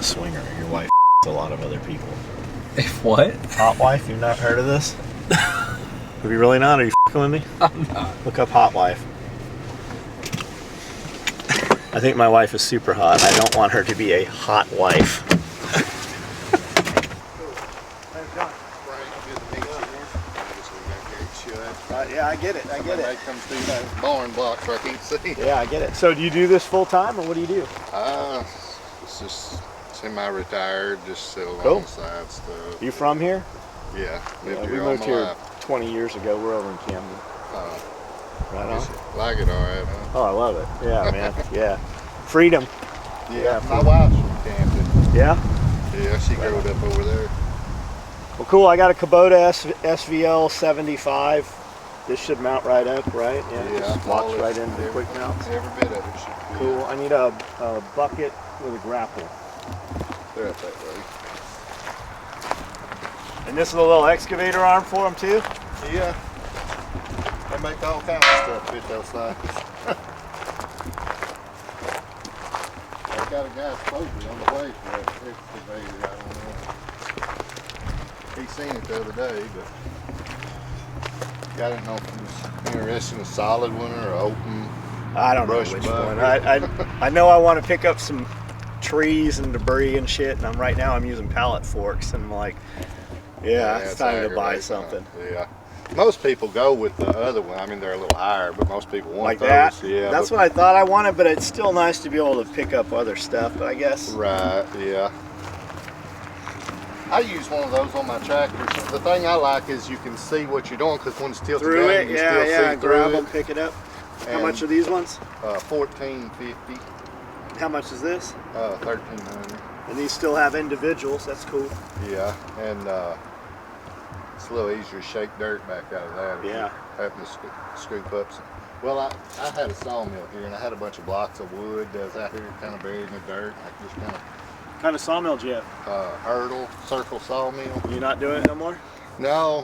swinger. Your wife a lot of other people. If what? Hot wife? You've not heard of this? Have you really not? Are you with me? I'm not. Look up hot wife. I think my wife is super hot. I don't want her to be a hot wife. Yeah, I get it. I get it. Comes through that barn blocks where I can't see. Yeah, I get it. So do you do this full time, or what do you do? It's just semi-retired, just sell Cool. on the side stuff. You from here? Yeah, We lived here moved all my here life. 20 years ago. We're over in Camden. Right on. Like it all right, huh? Oh, I love it. Yeah, man. Yeah. Freedom. Yeah, my wife's from Camden. Yeah? Yeah, she grew up over there. Well, cool. I got a Kubota SVL 75. This should mount right up, right? Yeah, just locks right into the quick mounts. Every bit of it should be. Cool. I need a bucket with a grapple. They're up that way. And this is a little excavator arm for them too? Yeah. They make all kinds of stuff fit those things. I've got a guy supposedly on the way for that excavator. I don't know. He seen it the other day, but I didn't know if he was interested in a solid one or an open. I don't know brush which bucket. one. I know I want to pick up some trees and debris and shit, and right now I'm using pallet forks, and I'm like, yeah, it's time to buy something. Yeah. Most people go with the other one. I mean, they're a little higher, but most people want Like those. that? Yeah. That's what I thought I wanted, but it's still nice to be able to pick up other stuff, but I guess. Right, yeah. I use one of those on my tractor. The thing I like is you can see what you're doing, because when it's tilted Through down, it, you still yeah, see grab through them, it. pick it up. How And, much are these ones? $14.50, How much is this? $1,300. And these still have individuals, that's cool. Yeah, and it's a little easier to shake dirt back out of that. If Yeah. you happen to scoop up some. Well, I had a sawmill here, and I had a bunch of blocks of wood that was out here kind of buried in the dirt. I just kind of What kind of sawmill do you have? hurdle, circle sawmill. You not doing it no more? No,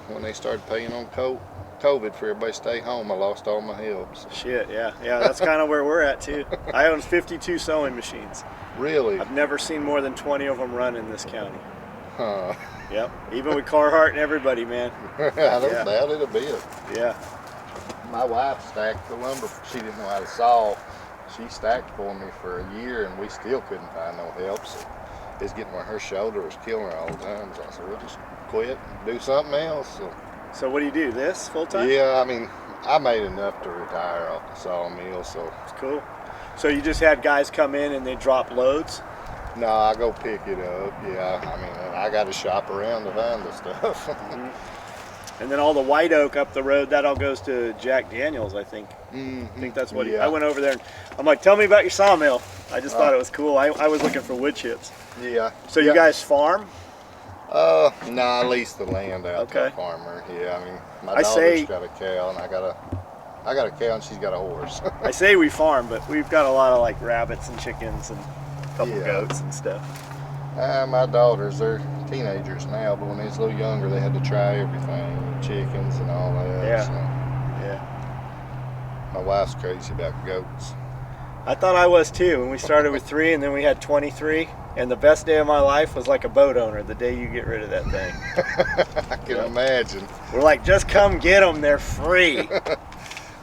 when they started paying on COVID for everybody to stay home, I lost all my helps. Shit, yeah. Yeah, that's kind of where we're at too. I own 52 sewing machines. Really? I've never seen more than 20 of them run in this county. Huh. Yep, even with Carhartt and everybody, man. I don't doubt it a bit. Yeah. My wife stacked the lumber. She didn't know how to saw. She stacked for me for a year, and we still couldn't find no help. So it's getting where her shoulder was killing her all the time. So I said, we'll just quit and do something else. So what do you do, this full time? Yeah, I mean, I made enough to retire off the sawmill, so. It's cool. So you just had guys come in and they drop loads? No, I go pick it up. Yeah, I mean, I got to shop around to find the stuff. And then all the white oak up the road, that all goes to Jack Daniels, I think. Mm-hmm. I think that's what Yeah. I went over there and I'm like, tell me about your sawmill. I just thought it was cool. I was looking for wood chips. Yeah. So you guys farm? No, I lease the land out to Okay. a farmer. Yeah, I mean, my I daughter's say- got a cow, and I got a cow, and she's got a horse. I say we farm, but we've got a lot of like rabbits and chickens and a couple Yeah. goats and stuff. My daughters, they're teenagers now, but when they was a little younger, they had to try everything, chickens and all that. Yeah. So Yeah. my wife's crazy about goats. I thought I was too. When we started with 3 and then we had 23. And the best day of my life was like a boat owner, the day you get rid of that thing. I can imagine. We're like, just come get them, they're free.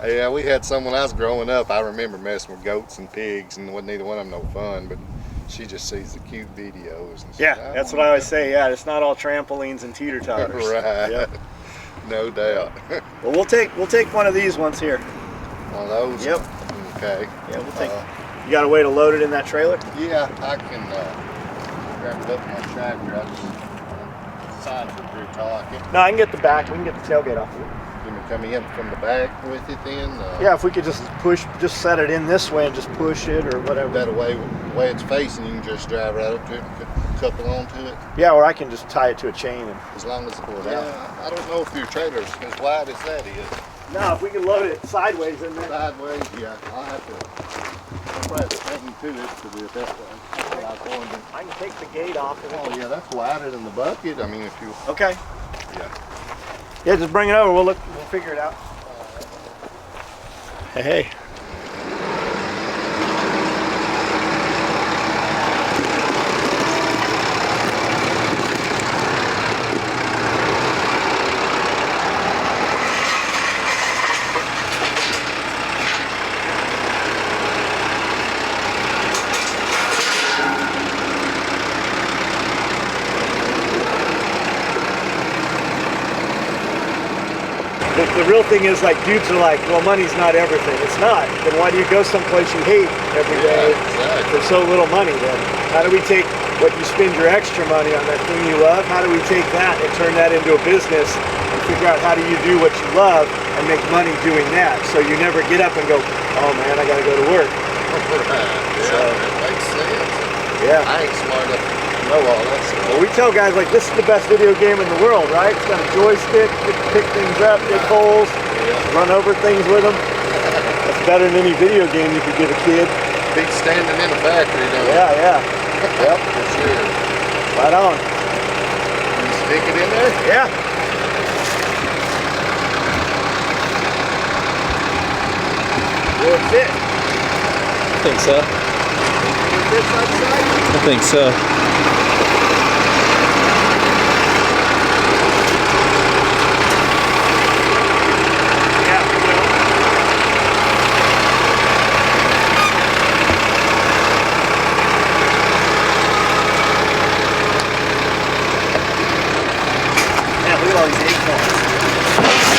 Yeah, we had some when I was growing up. I remember messing with goats and pigs, and wasn't neither one of them no fun, but she just sees the cute videos. And Yeah, that's what I always say. Yeah, it's not all trampolines and teeter-totters. Right. Yep. No doubt. Well, we'll take one of these ones here. One of those? Yep. Okay. Yeah, we'll take. You got a way to load it in that trailer? Yeah, I can grab it up in my tractor. I just sides are pretty tall. No, I can get the back. We can get the tailgate off of it. You can come in from the back with it then? Yeah, if we could just set it in this way and just push it or whatever. That way, the way it's facing, you can just drive right up to it and couple onto it. Yeah, or I can just tie it to a chain. And, As long as I don't know if your trailer's as wide as that is. no, if we can load it sideways in there. Sideways, yeah. I'll have to press something to it to do it that way. That's what I was wondering. I can take the gate off. And Oh yeah, that's wider than the bucket. I mean, if you. Okay. Yeah. Yeah, just bring it over. We'll figure it out. Hey. the real thing is, like, dudes are like, well, money's not everything. It's not. Then why do you go someplace you hate every day for so little money then? How do we take what you spend your extra money on, that thing you love, how do we take that and turn that into a business and figure out how do you do what you love and make money doing that, so you never get up and go, oh man, I gotta go to work. Yeah, So, it makes sense. yeah. I ain't smart enough to know all that stuff. Well, we tell guys, like, this is the best video game in the world, right? It's got a joystick, you can pick things up, dig holes, run over things with them. That's better than any video game you could give a kid. Big standing in a factory, don't it? Yeah, yeah. Yep. For sure. Right on. You stick it in there? Yeah. Will it fit? I think so. Will it fit side to side? I think so. Yeah, it will. Yeah, look at all these acorns.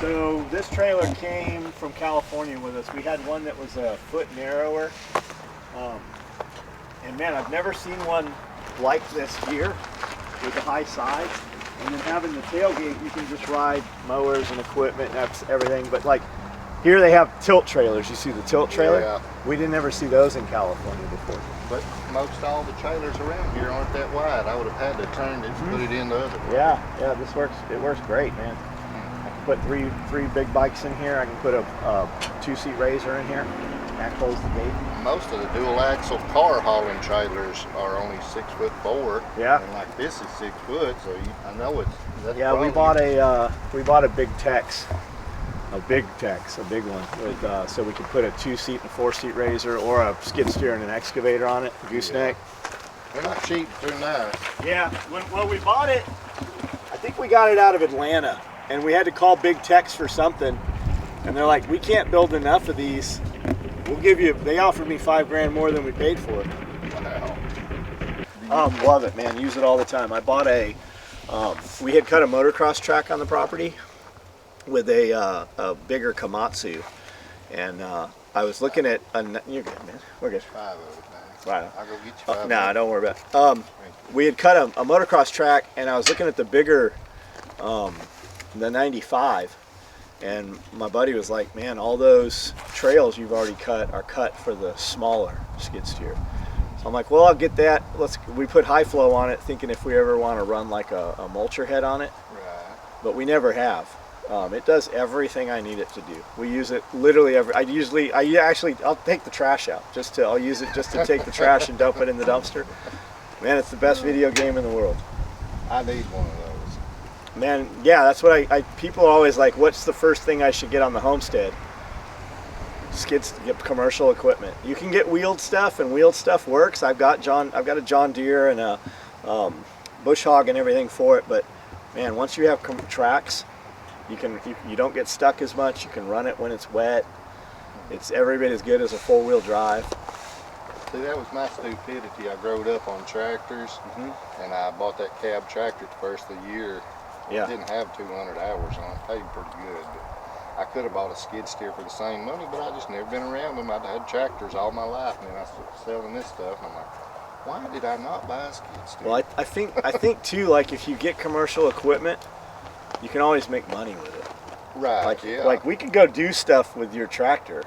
So this trailer came from California with us. We had one that was a foot narrower. And man, I've never seen one like this here with the high sides. And then having the tailgate, you can just ride mowers and equipment and that's everything. But like here they have tilt trailers. You see the tilt trailer? Yeah. We didn't ever see those in California before. But most all the trailers around here aren't that wide. I would have had to turn it and put it in the other way. Yeah, this works. It works great, man. I can put three big bikes in here. I can put a two-seat Razor in here. That closes the gate. Most of the dual axle car hauling trailers are only 6'4". Yeah. And like this is 6 foot, so I know it's. That's Yeah, we bought a big Tex, a big one with so we could put a 2-seat and 4-seat Razor or a skid steer and an excavator on it, gooseneck. They're not cheap, they're nice. Yeah, when we bought it, I think we got it out of Atlanta, and we had to call Big Tex for something, and they're like, we can't build enough of these. We'll give you. They offered me $5 grand more than we paid for it. Wow. Love it, man. Use it all the time. I bought we had cut a motocross track on the property with a bigger Komatsu, and I was looking at. You're good, man. We're good. 5 of it, man. Right. I'll go get you 5. Nah, don't worry about it. We had cut a motocross track, and I was looking at the bigger, the 95, and my buddy was like, man, all those trails you've already cut are cut for the smaller skid steer. So I'm like, well, I'll get that. We put high flow on it, thinking if we ever want to run like a mulcher head on it, Right. but we never have. It does everything I need it to do. We use it literally I'll take the trash out I'll use it just to take the trash and dump it in the dumpster. Man, it's the best video game in the world. I need one of those. Man, yeah, that's what people are always like, what's the first thing I should get on the homestead? Skids, get commercial equipment. You can get wheeled stuff, and wheeled stuff works. I've got a John Deere and a bush hog and everything for it, but man, once you have tracks, you don't get stuck as much. You can run it when it's wet. It's every bit as good as a 4-wheel drive. See, that was my stupidity. I growed up on tractors, and I bought that cab tractor the first of the year. Yeah. It didn't have 200 hours on it. Paid pretty good. But I could have bought a skid steer for the same money, but I just never been around them. I'd had tractors all my life, and then I started selling this stuff, and I'm like, why did I not buy a skid steer? Well, I think too, like if you get commercial equipment, you can always make money with it. Right, Like we could go do stuff with your tractor,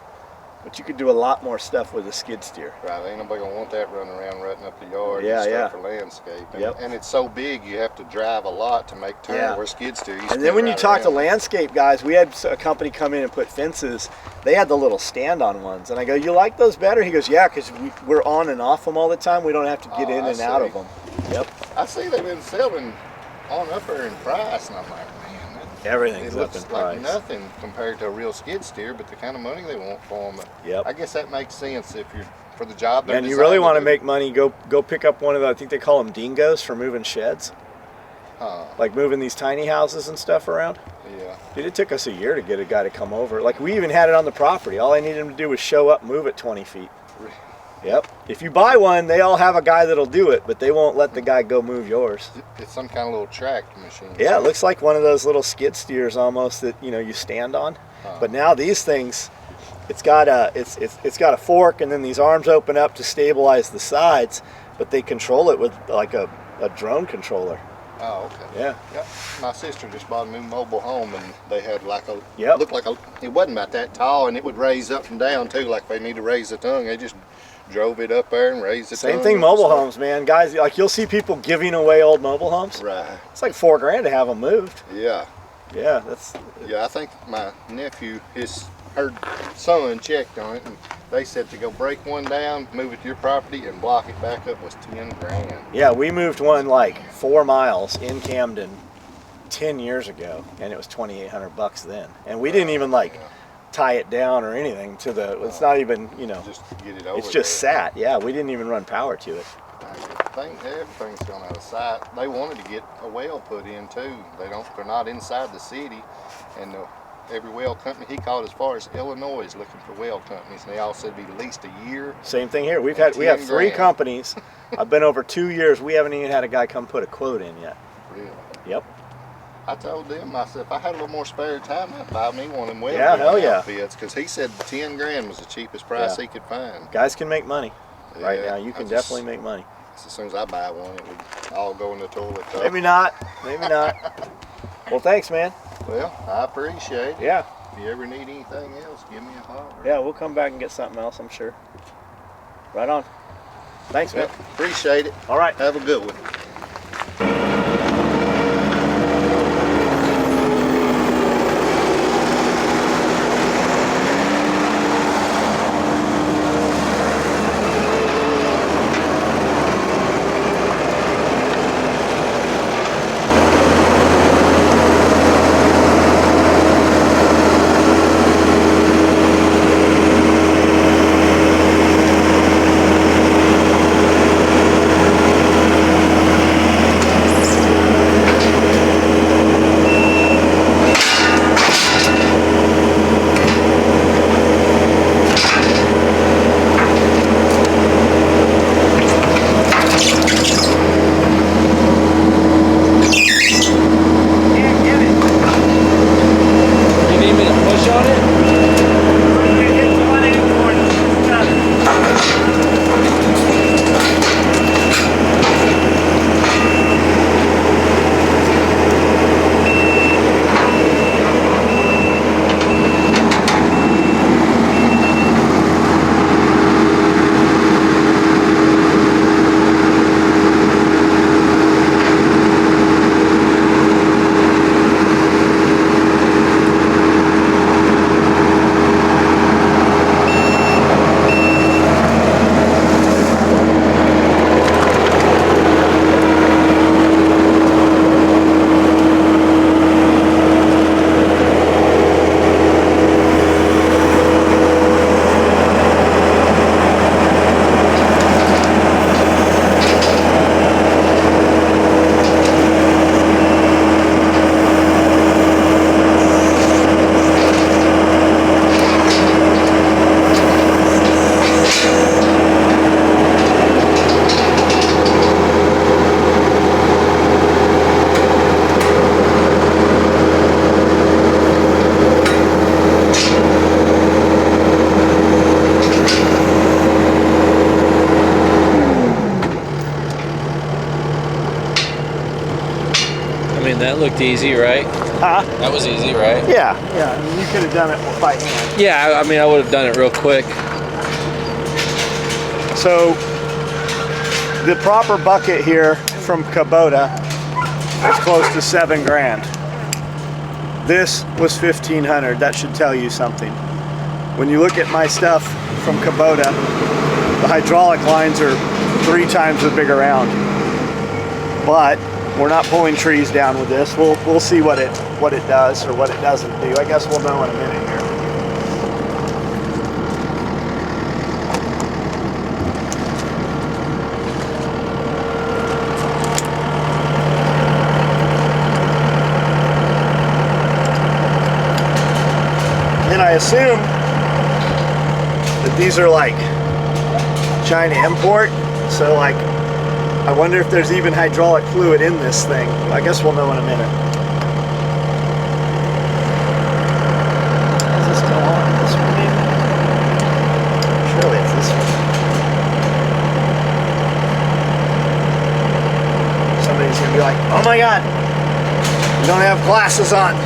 but you could do a lot more stuff with a skid steer. Right, ain't nobody gonna want that running around rutting up the yard Yeah, and stuff yeah. for landscape. And, Yep. and it's so big, you have to drive a lot to make turn Yeah. where skid steer. You And spin then when you right talk to around. landscape guys, we had a company come in and put fences. They had the little stand-on ones, and I go, "You like those better?" He goes, "Yeah, because we're on and off them all the time. We don't have to get in and out of them." Yep. I see they've been selling on up there in price, and I'm like, man, Everything's it up looks in like price. nothing compared to a real skid steer, but the kind of money they want for them. Yep. I guess that makes sense if you're for the job. And you really want to make money, go pick up one of the, I think they call them dingos for moving sheds. Like moving these tiny houses and stuff around. Yeah. Dude, it took us a year to get a guy to come over. Like, we even had it on the property. All I needed him to do was show up, move it 20 feet. Yep. If you buy one, they all have a guy that'll do it, but they won't let the guy go move yours. It's some kind of little track machine. Yeah, it looks like one of those little skid steers almost that, you stand on. But now these things, it's got a fork, and then these arms open up to stabilize the sides, but they control it with like a drone controller. Oh, okay. Yeah. Yep. My sister just bought a new mobile home, and they had like a looked like it wasn't about that tall, and it would raise up and down too, like they need to raise the tongue. They just drove it up there and raised the tongue. Same thing, mobile homes, man. Guys, like, you'll see people giving away old mobile homes. Right. It's like $4,000 to have them moved. Yeah. Yeah, that's. Yeah, I think my nephew, her son checked on it, and they said to go break one down, move it to your property, and block it back up was $10,000. Yeah, we moved one like 4 miles in Camden 10 years ago, and it was $2,800 then. And we didn't even tie it down or anything to the. It's not even Just get it over. It's just sat. Yeah, we didn't even run power to it. I think everything's gone out of sight. They wanted to get a well put in too. They're not inside the city, and every well company he called as far as Illinois is looking for well companies, and they all said it'd be at least a year. Same thing here. We have 3 companies. I've been over 2 years. We haven't even had a guy come put a quote in yet. Really? Yep. I told them, I said, if I had a little more spare time, I'd buy me one of them well hell yeah. outfits, because he said $10,000 was the cheapest price he could find. Guys can make money. Yeah, Right now, you can definitely make money. As soon as I buy one, it would all go in the toilet. Maybe not. Maybe not. Well, thanks, man. Well, I appreciate it. Yeah. If you ever need anything else, give me a holler. Yeah, we'll come back and get something else, I'm sure. Right on. Thanks, man. Appreciate it. All right. Have a good one. That looked easy, right? Huh? That was easy, right? Yeah. Yeah. I mean, you could have done it by hand. Yeah, I mean, I would have done it real quick. So the proper bucket here from Kubota is close to $7,000. This was $1,500. That should tell you something. When you look at my stuff from Kubota, the hydraulic lines are 3 times the big around. But We're not pulling trees down with this. We'll see what it does or what it doesn't do. I guess we'll know in a minute here. And I assume that these are like China import, so like I wonder if there's even hydraulic fluid in this thing. I guess we'll know in a minute. Is this still on? This one maybe? Surely it's this one. Somebody's gonna be like, oh my god, you don't have glasses on.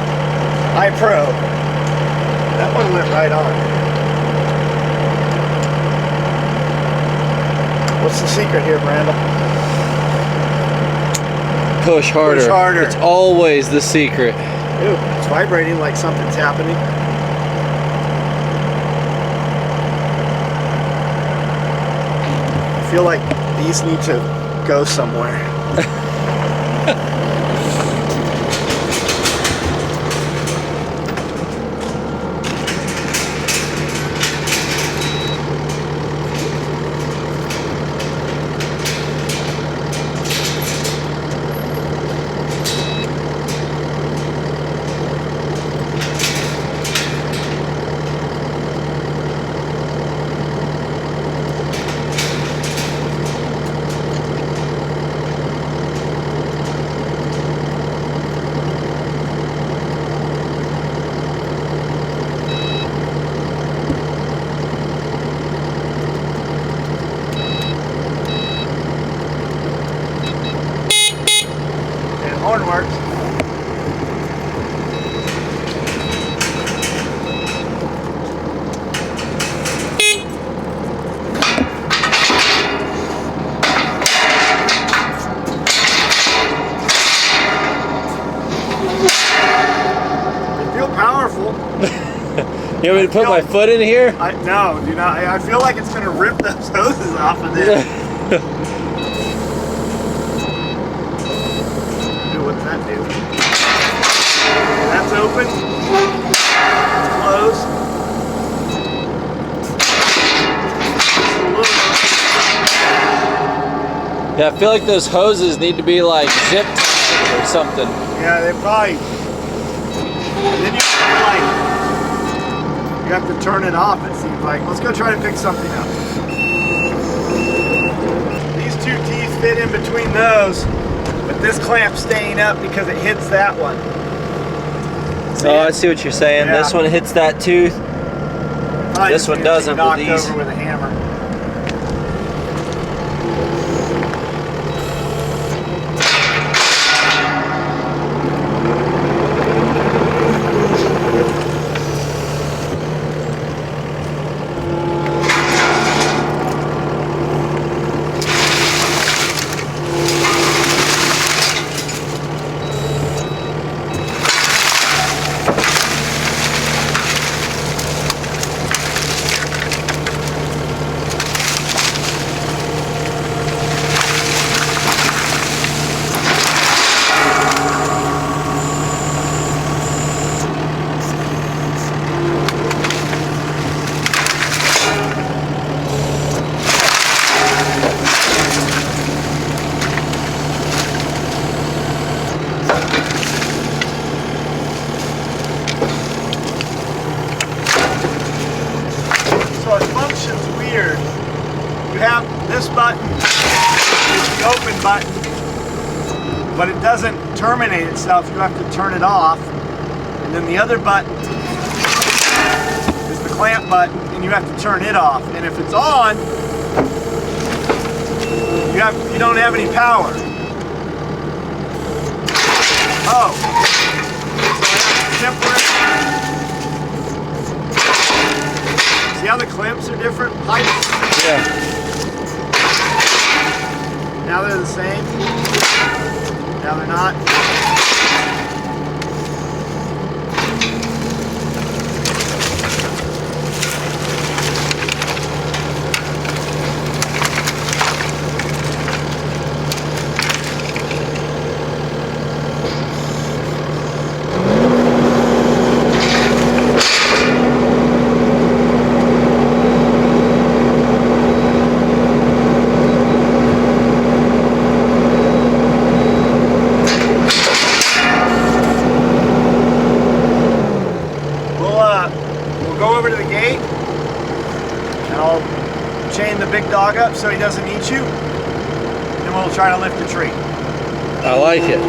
iPro. That one went right on. What's the secret here, Miranda? Push harder. Push harder. It's always the secret. Ooh, it's vibrating like something's happening. I feel like these need to go somewhere. Horn works. They feel powerful. You want me to put my foot in here? No, do not. I feel like it's gonna rip those hoses off of this. What's that do? That's open. It's closed. Yeah, I feel like those hoses need to be like zip tied or something. Yeah, they probably. And then you have to turn it off. It seems like. Let's go try to pick something up. These two teeth fit in between those. But this clamp's staying up because it hits that one. See Oh, it? I see what you're saying. Yeah. This one hits that tooth. Probably This one just doesn't knocked with these. over with a hammer. So it functions weird. You have this button, is the open button, but it doesn't terminate itself. You have to turn it off. And then the other button is the clamp button, and you have to turn it off. And if it's on, you don't have any power. Oh. So simpler. See how the clamps are different heights? Yeah. Now they're the same. Now they're not. so he doesn't eat you. Then we'll try to lift the tree. I like it.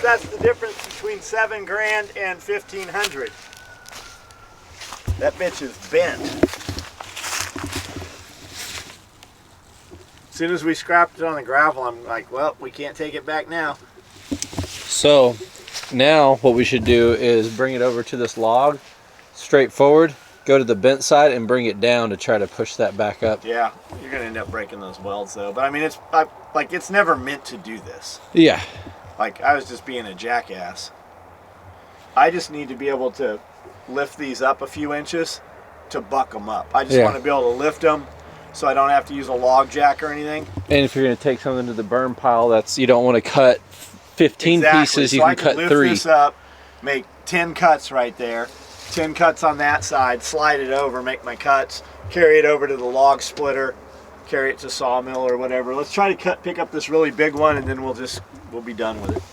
That's the difference between $7,000 and $1,500. That bitch is bent. As soon as we scrapped it on the gravel, I'm like, well, we can't take it back now. So now what we should do is bring it over to this log, straight forward, go to the bent side and bring it down to try to push that back up. Yeah, you're gonna end up breaking those welds though. But I mean, it's never meant to do this. Yeah. Like, I was just being a jackass. I just need to be able to lift these up a few inches to buck them up. I just want to be able to lift them so I don't have to use a log jack or anything. And if you're going to take something to the burn pile, that's you don't want to cut 15 pieces, you so can cut lift 3. This up, make 10 cuts right there, 10 cuts on that side, slide it over, make my cuts, carry it over to the log splitter, carry it to sawmill or whatever. Let's try to pick up this really big one, and then we'll be done with it.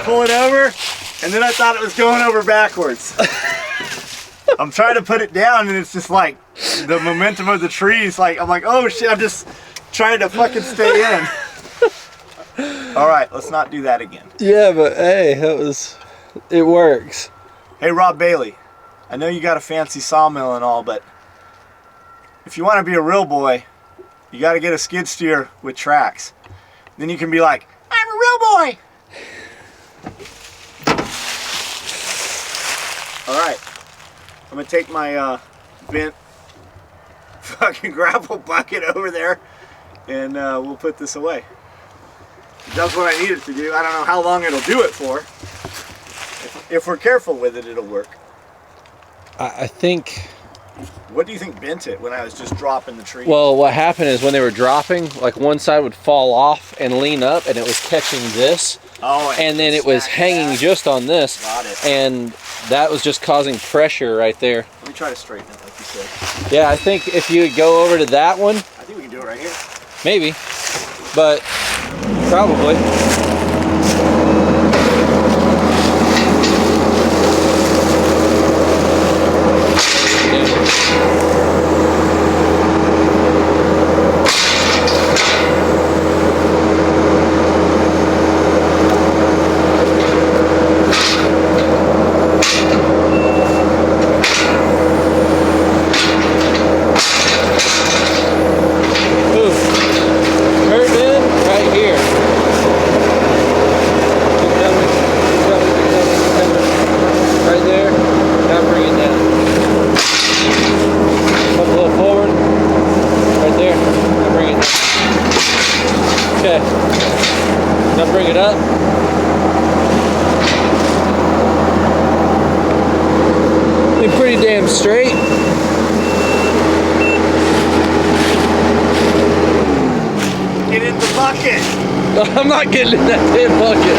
pull it over, and then I thought it was going over backwards. I'm trying to put it down, and it's just like the momentum of the trees. Like I'm like, oh shit! I'm just trying to fucking stay in. All right, let's not do that again. Yeah, but hey, it works. Hey, Rob Bailey, I know you got a fancy sawmill and all, but if you want to be a real boy, you got to get a skid steer with tracks. Then you can be like, I'm a real boy. All right, I'm gonna take my bent fucking grapple bucket over there, and we'll put this away. It does what I need it to do. I don't know how long it'll do it for. If we're careful with it, it'll work. I think. What do you think bent it when I was just dropping the tree? Well, what happened is when they were dropping, like one side would fall off and lean up, and it was catching this. Oh, and then it was hanging back. just on this. Got it. And that was just causing pressure right there. Let me try to straighten it, like you said. Yeah, I think if you would go over to that one, I think we can do it right here. maybe, but probably. Now bring it up. Be pretty damn straight. Get in the bucket. I'm not getting in that damn bucket.